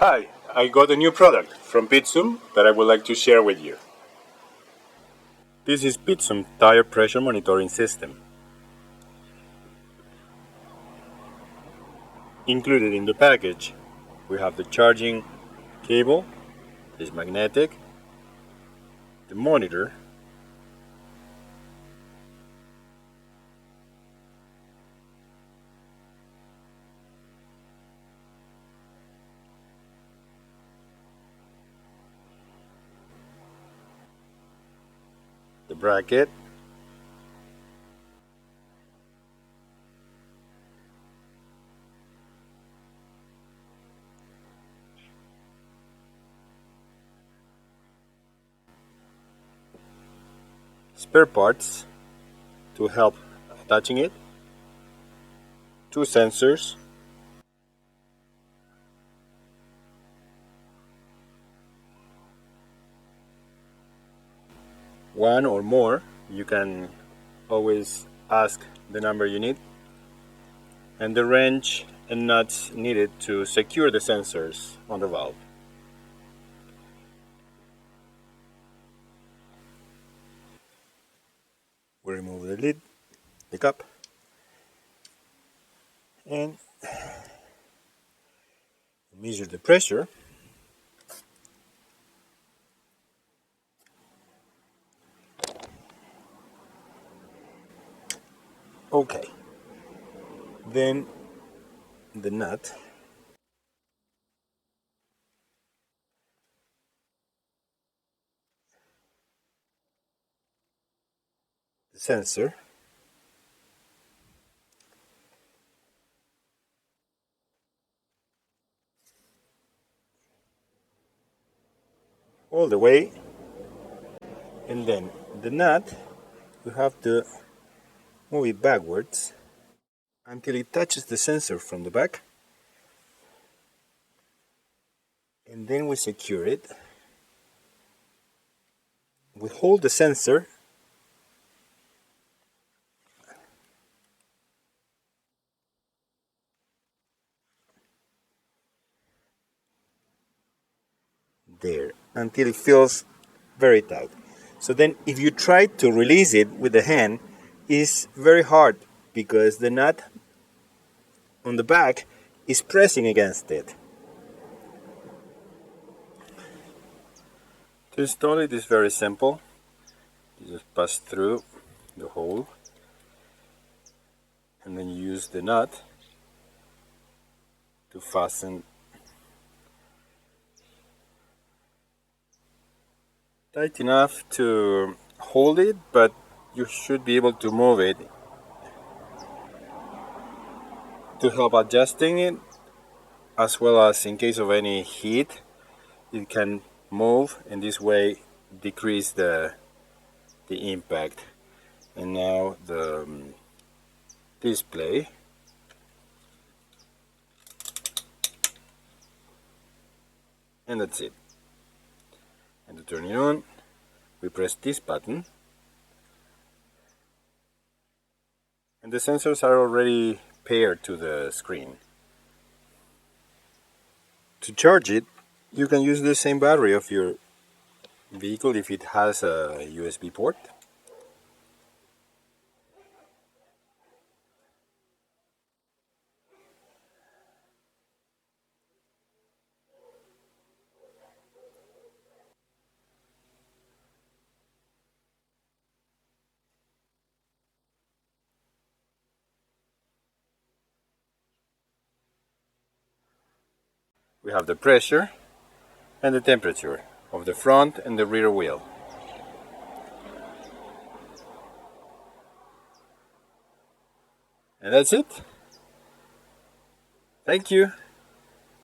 Hi, I got a new product from Pidzoom that I would like to share with you. This is Pidzoom tire pressure monitoring system. Included in the package, we have the charging cable, this magnetic, the monitor, the bracket, spare parts to help attaching it, two sensors, one or more. You can always ask the number you need, and the wrench and nuts needed to secure the sensors on the valve. We remove the lid, the cap, and measure the pressure. Okay, then the nut, the sensor, all the way, and then the nut, you have to move it backwards until it touches the sensor from the back, and then we secure it. We hold the sensor there until it feels very tight. So then if you try to release it with the hand, it's very hard because the nut on the back is pressing against it. To install it is very simple. You just pass through the hole and then you use the nut to fasten tight enough to hold it, but you should be able to move it to help adjusting it, as well as in case of any heat it can move, and this way decrease the impact. And now the display, and that's it. And to turn it on, we press this button, and the sensors are already paired to the screen. To charge it, you can use the same battery of your vehicle if it has a USB port. We have the pressure and the temperature of the front and the rear wheel. And that's it. Thank you.